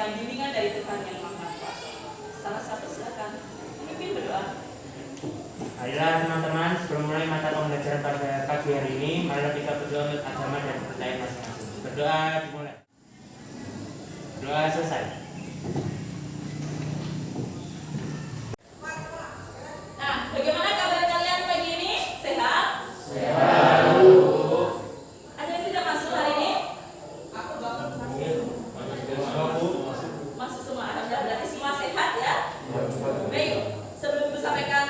dengan bimbingan dari Tuhan yang Maha Kuasa. Salah satu silakan memimpin berdoa. Baiklah teman-teman, sebelum mulai mata pembelajaran pada pagi hari ini, marilah kita berdoa untuk agama dan kepercayaan masing-masing. Berdoa dimulai. Doa selesai. Nah, bagaimana kabar kalian pagi ini? Sehat? Sehat. Ada yang tidak masuk hari ini? Aku banget Masuk semua. Alhamdulillah, berarti semua sehat ya? Baik, sebelum Ibu sampaikan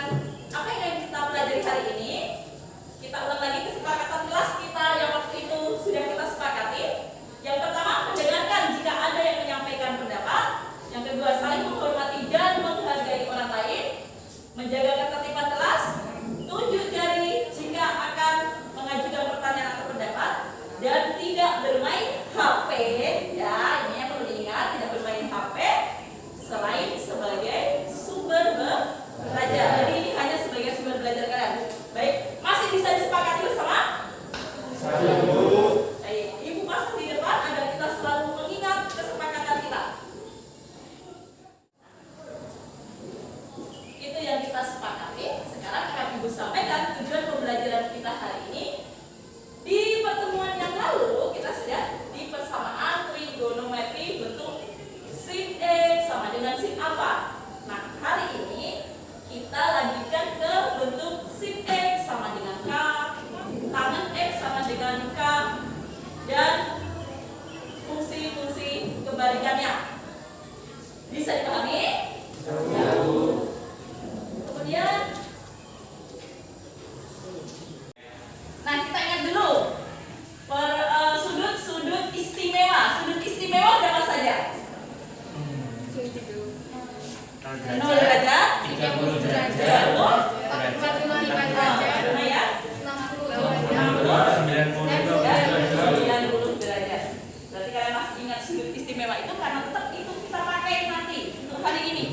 apa yang kita pelajari hari ini, kita ulang lagi kesepakatan kelas kita yang waktu itu sudah kita sepakati. Yang pertama, mendengarkan jika ada yang menyampaikan pendapat. Yang kedua, saling menghormati dan menghargai orang lain. Menjaga ketertiban kelas. Tunjuk jari jika akan mengajukan pertanyaan atau pendapat. Dan tidak bermain HP. Ya, ini yang perlu diingat, tidak bermain HP selain sebagai sumber belajar. Jadi ini hanya sebagai sumber belajar kalian. Baik, masih bisa disepakati bersama? Baik, Ibu pasang di depan agar kita selalu mengingat kesepakatan kita. Itu yang kita sepakati. Sekarang akan Ibu sampaikan tujuan pembelajaran kita hari ini. Di pertemuan yang lalu kita sudah di persamaan trigonometri bentuk sin X sama dengan sin alfa. Nah, hari ini kita lanjutkan ke bentuk sin X sama dengan K, tangan X sama dengan K, dan fungsi-fungsi kebalikannya. Bisa dipahami? Kemudian, nah kita ingat dulu sudut-sudut istimewa. Sudut istimewa berapa saja? 0 derajat, 30 derajat, 45 derajat, mana ya? 90 derajat. Berarti kalian masih ingat sudut istimewa itu karena tetap itu kita pakai nanti untuk hari ini.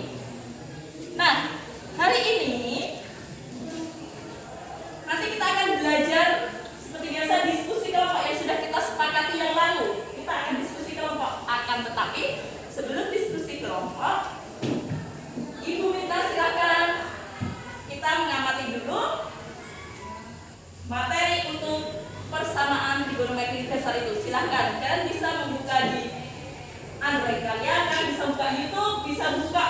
Nah, hari ini nanti kita akan belajar seperti biasa diskusi kelompok yang sudah kita sepakati yang lalu. Kita akan diskusi kelompok. Akan tetapi sebelum diskusi kelompok, Ibu minta silakan kita mengamati dulu materi untuk persamaan trigonometri dasar itu. Silakan, kalian bisa membuka di Android kalian, kalian bisa buka YouTube, bisa buka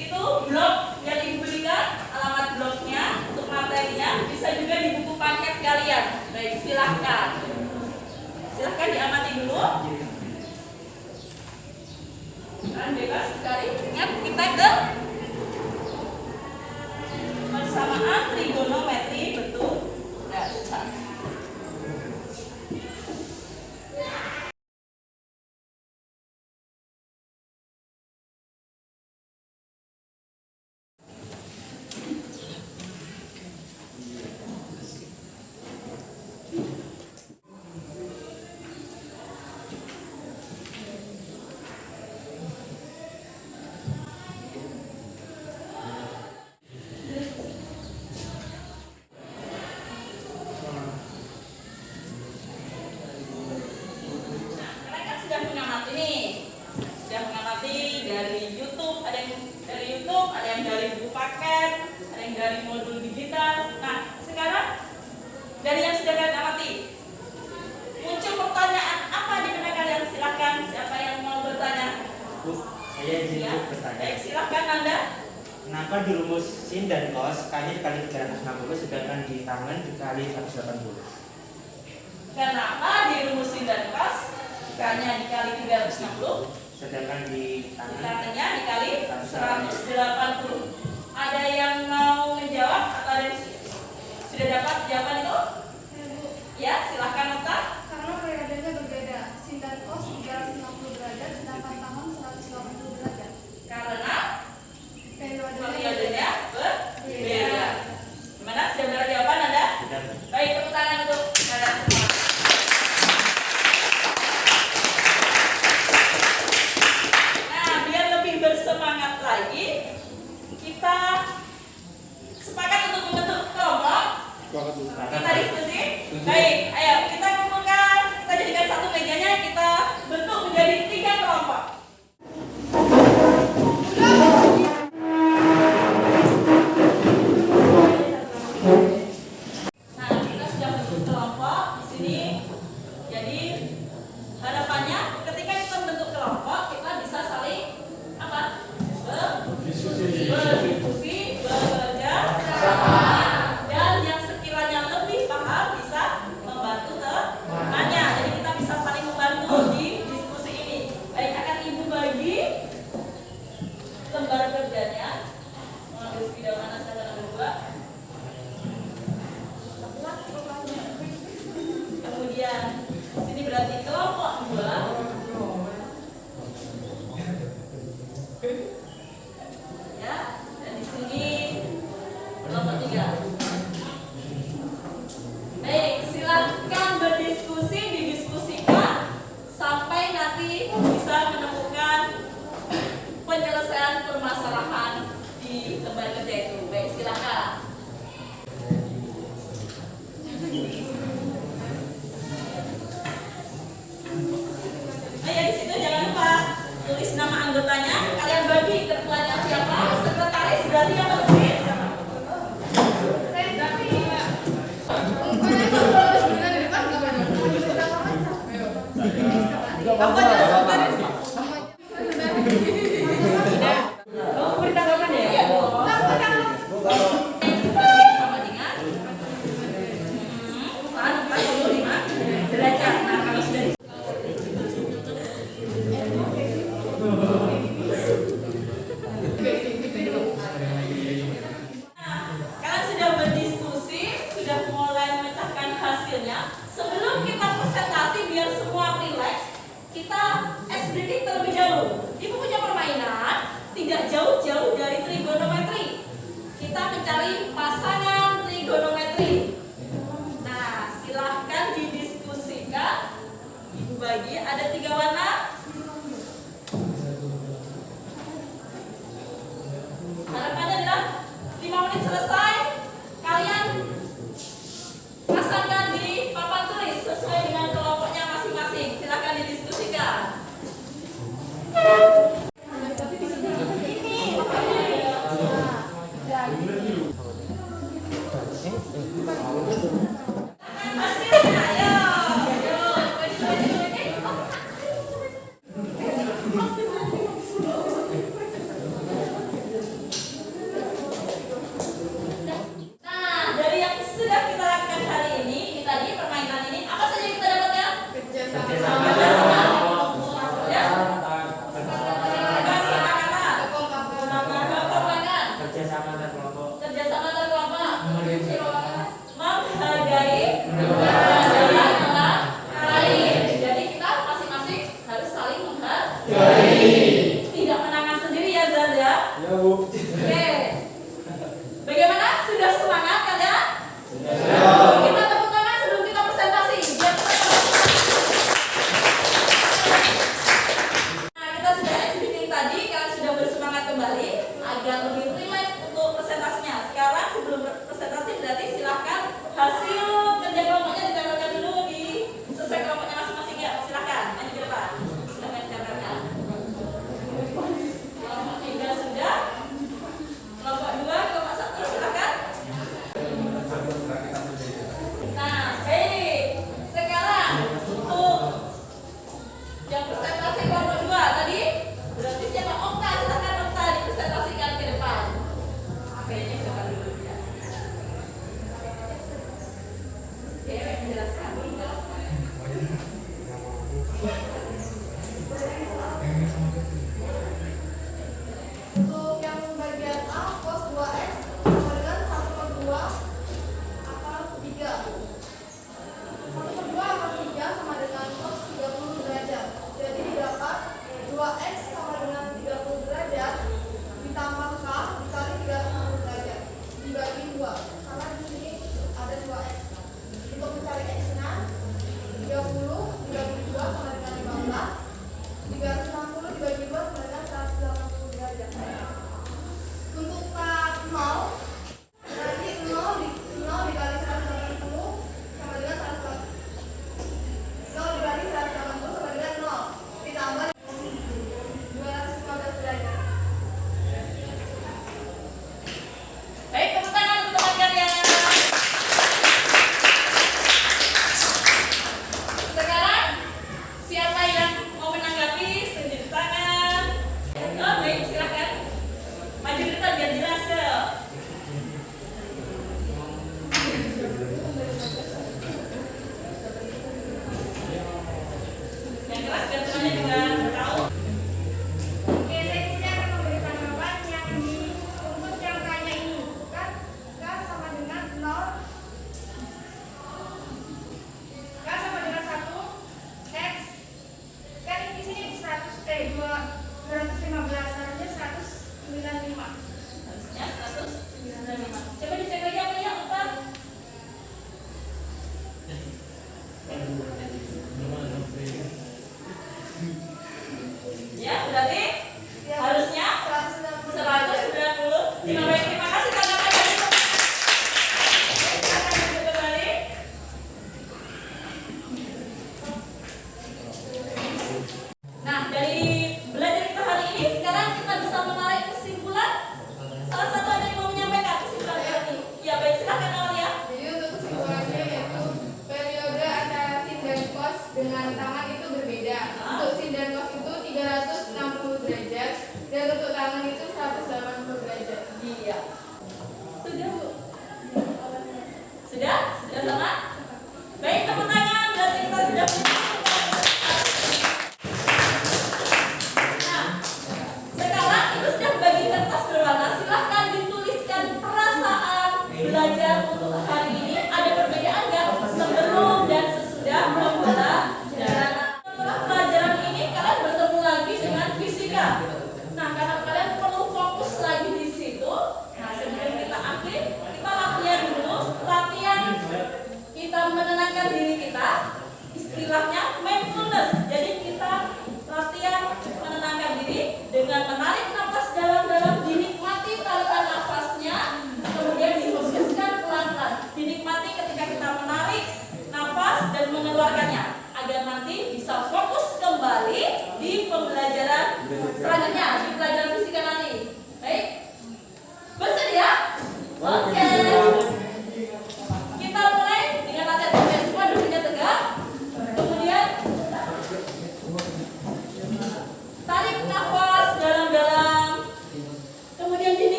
itu blog yang Ibu berikan, alamat blognya untuk materinya, bisa juga di buku paket kalian. Baik, silakan. Silakan diamati dulu. Kalian bebas sekali. Ingat kita ke persamaan trigonometri bentuk dasar. Dari modul digital. Nah, sekarang dari yang sudah kalian amati, muncul pertanyaan apa di benak kalian? Silakan, siapa yang mau bertanya? Bu, saya izin Ya. bertanya. Baik, silakan Anda. Kenapa di rumus sin dan cos K-nya dikali 360 sedangkan di tangan dikali 180? Kenapa dirumusin dan cos K-nya dikali 360, Sedangkan di tangan katanya dikali 180. Ada yang mau menjawab atau ada yang sudah dapat jawaban itu? Ya, silahkan nota. karena periodenya berbeda. Sin dan cos 360 derajat, sedangkan tangan 180 derajat. Karena Periodenya berbeda. Gimana? Sudah benar jawaban Anda? Sudah. Baik, tepuk tangan untuk kalian semua. Nah, biar lebih bersemangat lagi, kita Bagaimana silakan nomor 2. Kemudian di sini berarti kelompok 2. Ya, dan di sini kelompok 3. Baik, silakan berdiskusi, didiskusikan sampai nanti bisa menemukan penyelesaian permasalahan di lembar kerja itu. Baik, silakan. Nah, ya di situ jangan lupa tulis nama anggotanya. Kalian bagi ketuanya siapa, sekretaris berarti yang menulis. Aku adalah sekretaris. Kamu beritahukan ya? Iya dong. Sama dengan 45 derajat. Nah, kalau sudah kalian sudah berdiskusi, sudah mulai memecahkan hasilnya. Sebelum kita presentasi biar semua rileks, kita ice breaking terlebih dahulu. Ibu punya permainan tidak jauh-jauh dari trigonometri. Kita mencari pasangan trigonometri. Nah, silahkan didiskusikan. Ibu bagi ada 3 warna. Harapannya adalah 5 menit selesai. Kalian pasangkan di papan tulis sesuai dengan kelompoknya masing-masing. Silakan didiskusikan. Hasilnya, ayo. Nah, dari yang sudah kita lakukan hari ini tadi permainan ini, apa saja yang kita dapatnya? Kerjasama. Ya? Kesepakatan. Kekompakan. Kekompakan. Kerjasama antar kelompok.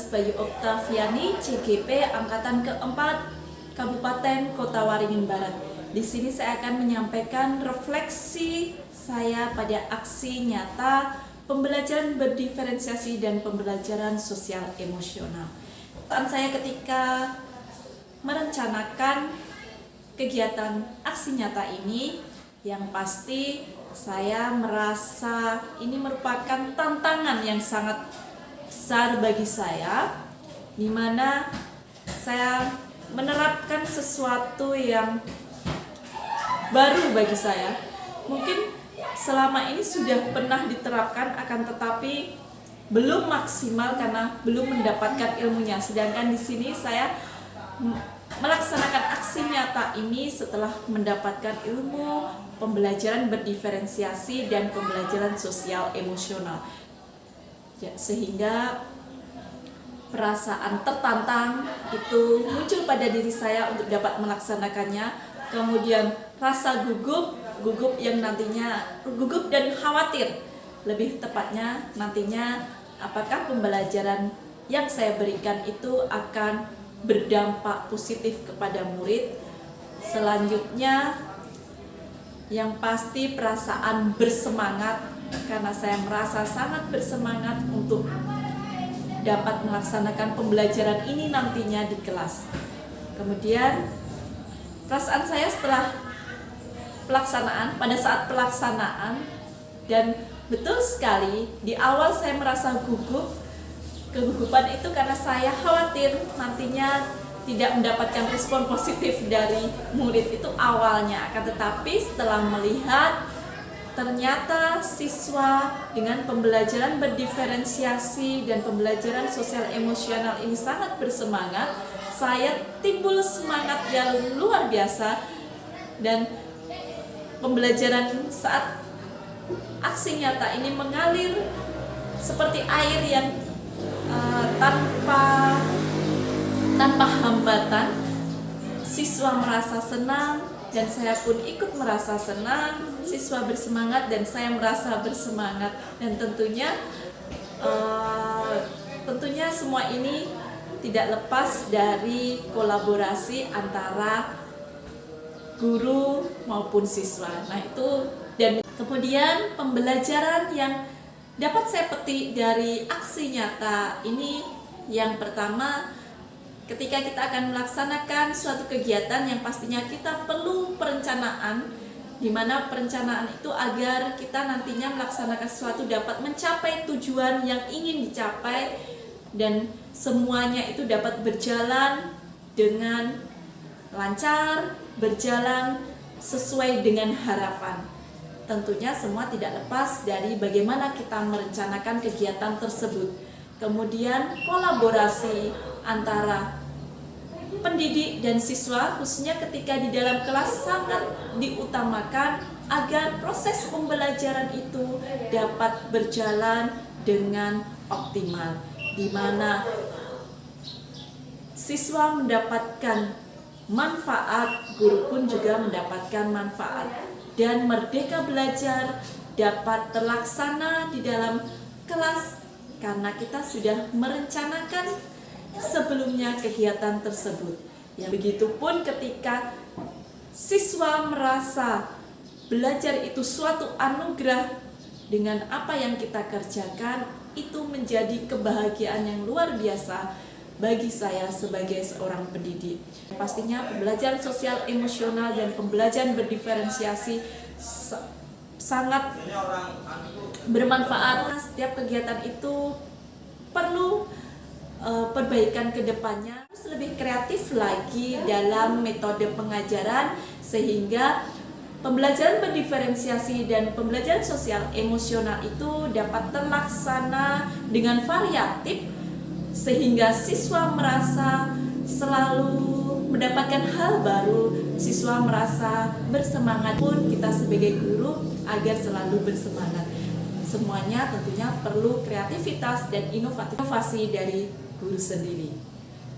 Bayu Oktaviani, CGP Angkatan keempat, Kabupaten Kota Waringin Barat. Di sini saya akan menyampaikan refleksi saya pada aksi nyata pembelajaran berdiferensiasi dan pembelajaran sosial emosional. Saat saya ketika merencanakan kegiatan aksi nyata ini, yang pasti saya merasa ini merupakan tantangan yang sangat besar bagi saya, di mana saya menerapkan sesuatu yang baru bagi saya. Mungkin selama ini sudah pernah diterapkan, akan tetapi belum maksimal karena belum mendapatkan ilmunya. Sedangkan di sini saya melaksanakan aksi nyata ini setelah mendapatkan ilmu pembelajaran berdiferensiasi dan pembelajaran sosial emosional. Ya, sehingga perasaan tertantang itu muncul pada diri saya untuk dapat melaksanakannya. Kemudian rasa gugup yang nantinya gugup dan khawatir, lebih tepatnya nantinya apakah pembelajaran yang saya berikan itu akan berdampak positif kepada murid. Selanjutnya yang pasti perasaan bersemangat, karena saya merasa sangat bersemangat untuk dapat melaksanakan pembelajaran ini nantinya di kelas. Kemudian perasaan saya setelah pelaksanaan, pada saat pelaksanaan, dan betul sekali di awal saya merasa gugup. Kegugupan itu karena saya khawatir nantinya tidak mendapatkan respon positif dari murid itu awalnya. Akan tetapi setelah melihat ternyata siswa dengan pembelajaran berdiferensiasi dan pembelajaran sosial emosional ini sangat bersemangat, saya timbul semangat yang luar biasa, dan pembelajaran saat aksi nyata ini mengalir seperti air yang tanpa hambatan. Siswa merasa senang dan saya pun ikut merasa senang. Siswa bersemangat dan saya merasa bersemangat, dan tentunya semua ini tidak lepas dari kolaborasi antara guru maupun siswa. Nah itu, dan kemudian pembelajaran yang dapat saya petik dari aksi nyata ini, yang pertama, ketika kita akan melaksanakan suatu kegiatan yang pastinya kita perlu perencanaan, di mana perencanaan itu agar kita nantinya melaksanakan sesuatu dapat mencapai tujuan yang ingin dicapai, dan semuanya itu dapat berjalan dengan lancar, berjalan sesuai dengan harapan. Tentunya semua tidak lepas dari bagaimana kita merencanakan kegiatan tersebut. Kemudian kolaborasi antara pendidik dan siswa, khususnya ketika di dalam kelas, sangat diutamakan agar proses pembelajaran itu dapat berjalan dengan optimal, di mana siswa mendapatkan manfaat, guru pun juga mendapatkan manfaat, dan merdeka belajar dapat terlaksana di dalam kelas karena kita sudah merencanakan sebelumnya kegiatan tersebut. Ya, begitupun ketika siswa merasa belajar itu suatu anugerah, dengan apa yang kita kerjakan itu menjadi kebahagiaan yang luar biasa bagi saya sebagai seorang pendidik. Pastinya pembelajaran sosial emosional dan pembelajaran berdiferensiasi sangat bermanfaat. Setiap kegiatan itu perlu perbaikan ke depannya, harus lebih kreatif lagi dalam metode pengajaran, sehingga pembelajaran berdiferensiasi dan pembelajaran sosial emosional itu dapat terlaksana dengan variatif, sehingga siswa merasa selalu mendapatkan hal baru, siswa merasa bersemangat, pun kita sebagai guru agar selalu bersemangat. Semuanya tentunya perlu kreativitas dan inovasi dari guru sendiri,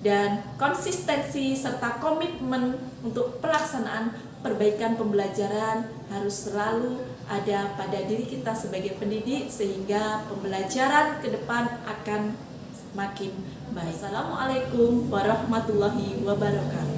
dan konsistensi serta komitmen untuk pelaksanaan perbaikan pembelajaran harus selalu ada pada diri kita sebagai pendidik, sehingga pembelajaran ke depan akan makin baik. Assalamualaikum warahmatullahi wabarakatuh.